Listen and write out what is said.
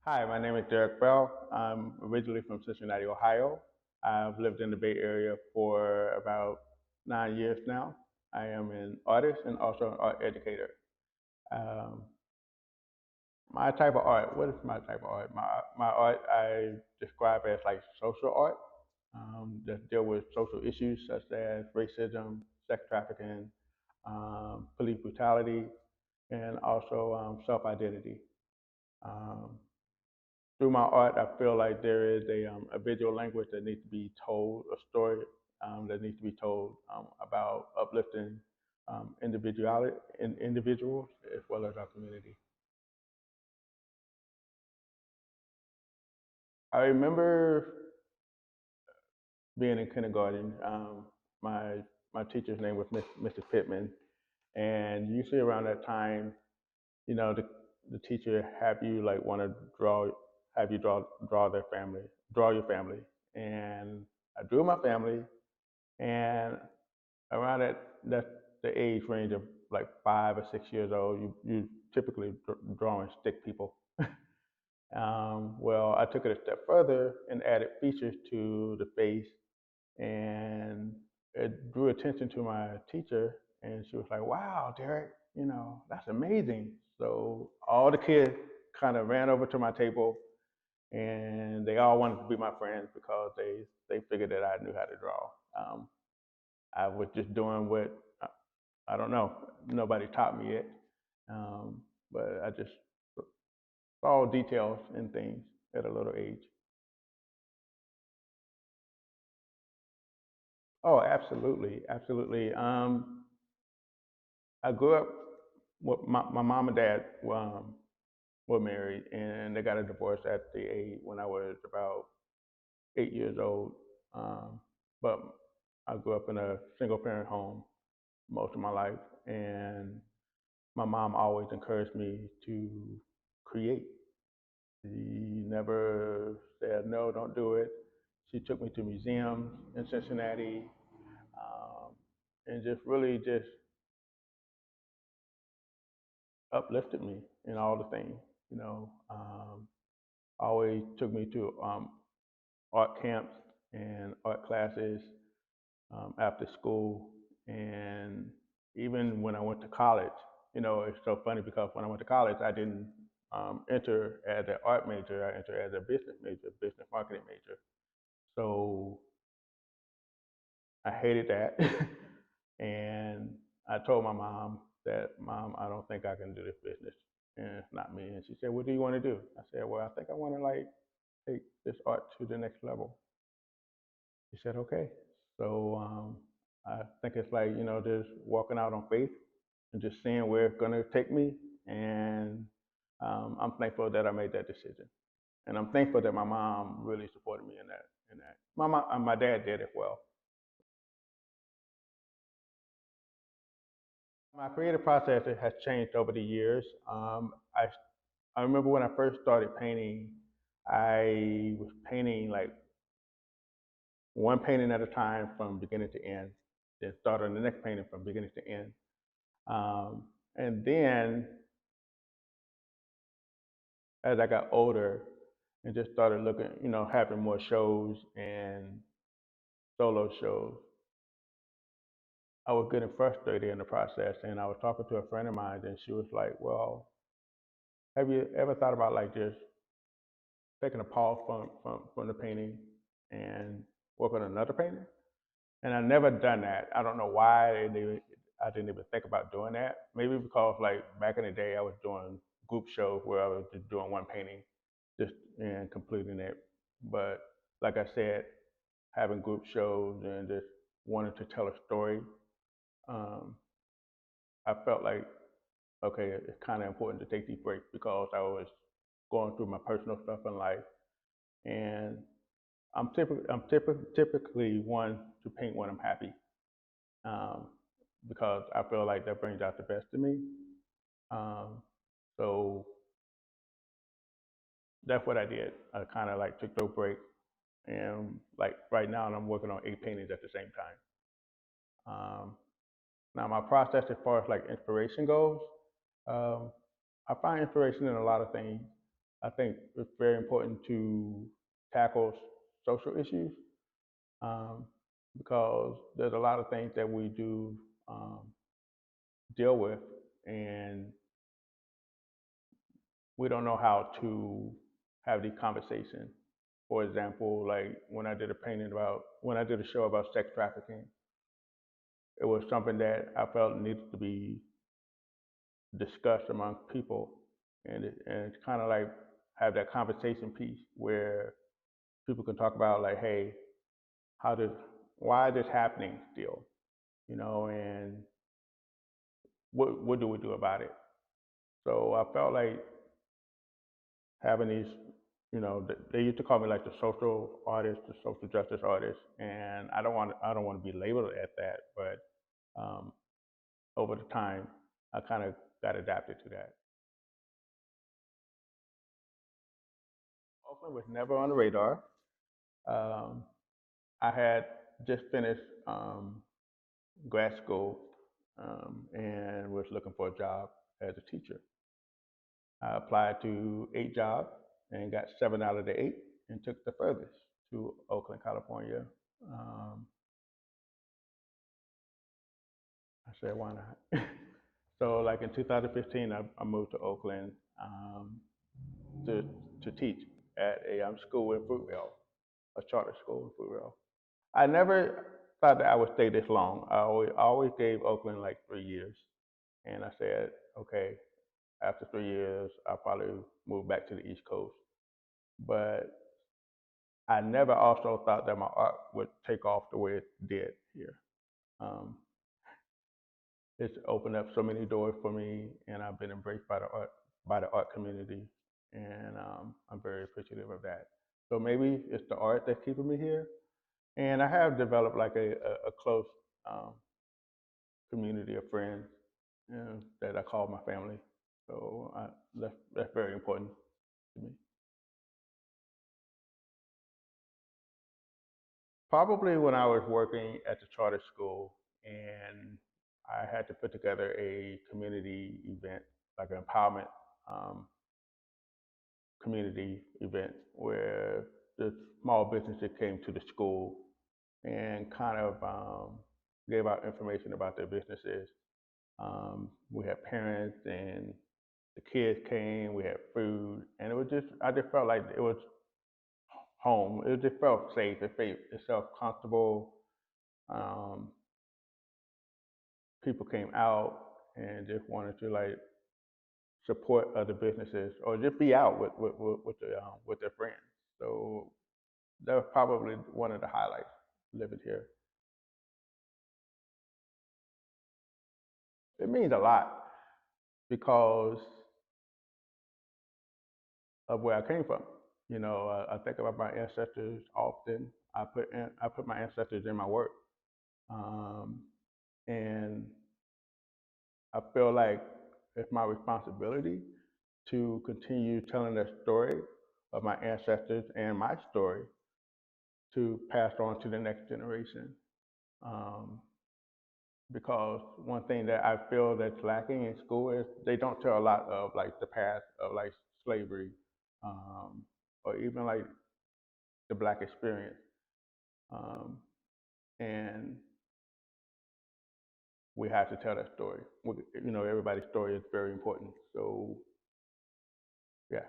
Hi, my name is Derrick Bell. I'm originally from Cincinnati, Ohio. I've lived in the Bay Area for about 9 years now. I am an artist and also an art educator. Um, my type of art, what is my type of art? My art I describe as like social art that deal with social issues such as racism, sex trafficking, police brutality, and also self-identity. Um, Through my art, I feel like there is a visual language that needs to be told, a story that needs to be told about uplifting individuality in individuals as well as our community. I remember being in kindergarten. My my teacher's name was Mr. Pittman, and usually around that time, the teacher have you like want to have you draw their family, draw your family, and I drew my family, and around that's the age range of like 5 or 6 years old. You typically drawing stick people. Well, I took it a step further and added features to the face, and it drew attention to my teacher, and she was like, "Wow, Derrick, that's amazing." So all the kids kind of ran over to my table, and they all wanted to be my friends because they figured that I knew how to draw. Um, I was just doing what I don't know. Nobody taught me it, um, but I just saw details and things at a little age. Oh, absolutely, absolutely. I grew up with my mom and dad were married, and they got a divorce at the age when I was about 8 years old. Um, but I grew up in a single parent home most of my life, and my mom always encouraged me to create. She never said, no, don't do it. She took me to museums in Cincinnati and just really just uplifted me in all the things, you know. Always took me to art camps and art classes after school. And even when I went to college, it's so funny because when I went to college, I didn't enter as an art major. I entered as a business major, business marketing major. So I hated that. And I told my mom that, Mom, I don't think I can do this business. And it's not me. And she said, what do you want to do? I said, well, I think I want to like take this art to the next level. She said, okay. So I think it's like, just walking out on faith and just seeing where it's going to take me. And I'm thankful that I made that decision. And I'm thankful that my mom really supported me in that. My dad did as well. My creative process has changed over the years. I remember when I first started painting, I was painting like one painting at a time from beginning to end, then start on the next painting from beginning to end. And then as I got older and just started looking, having more shows and solo shows, I was getting frustrated in the process. And I was talking to a friend of mine, and she was like, well, have you ever thought about like just taking a pause from the painting and work on another painting? And I never done that. I don't know why I didn't even think about doing that. Maybe because like back in the day, I was doing group shows where I was just doing one painting, just and completing it. But like I said, having group shows and just wanting to tell a story, um, I felt like okay, it's kind of important to take these breaks because I was going through my personal stuff in life, and typically one to paint when I'm happy. Um, because I feel like that brings out the best in me. Um, so that's what I did. I kind of like took those breaks, and like right now, I'm working on 8 paintings at the same time. Now, my process as far as like inspiration goes, um, I find inspiration in a lot of things. I think it's very important to tackle social issues um, because there's a lot of things that we do um, deal with, and we don't know how to have these conversations. For example, like when I did a show about sex trafficking, it was something that I felt needed to be discussed among people, and it's kind of like have that conversation piece where people can talk about like, hey, how did why is this happening still, and what do we do about it? So I felt like having these, they used to call me like the social artist, the social justice artist, and I don't want to be labeled at that, but um, over the time, I kind of got adapted to that. Oakland was never on the radar. Um, I had just finished grad school and was looking for a job as a teacher. I applied to 8 jobs and got 7 out of the 8 and took the furthest to Oakland, California. Um, I said, why not? So, like in 2015, I moved to Oakland to, to teach at a school in Fruitvale, a charter school in Fruitvale. I never thought that I would stay this long. I always gave Oakland like 3 years. And I said, okay, after 3 years, I'll probably move back to the East Coast. But I never also thought that my art would take off the way it did here. Um, it's opened up so many doors for me, and I've been embraced by the art community, and I'm very appreciative of that. So maybe it's the art that's keeping me here, and I have developed like a close um, community of friends, that I call my family. So that's very important to me. Probably when I was working at the charter school and I had to put together a community event, like an empowerment um, community event where the small businesses came to the school and kind of gave out information about their businesses. We had parents and the kids came, we had food, and I just felt like it was home. It just felt safe, it felt comfortable. Um, People came out and just wanted to like support other businesses or just be out with their friends. So that was probably one of the highlights living here. It means a lot because of where I came from. I think about my ancestors often. I put my ancestors in my work, um, and I feel like it's my responsibility to continue telling the story of my ancestors and my story to pass on to the next generation. Um, because one thing that I feel that's lacking in school is they don't tell a lot of like the past of like slavery, um, or even like the black experience. Um, and we have to tell that story. Everybody's story is very important. So, yeah.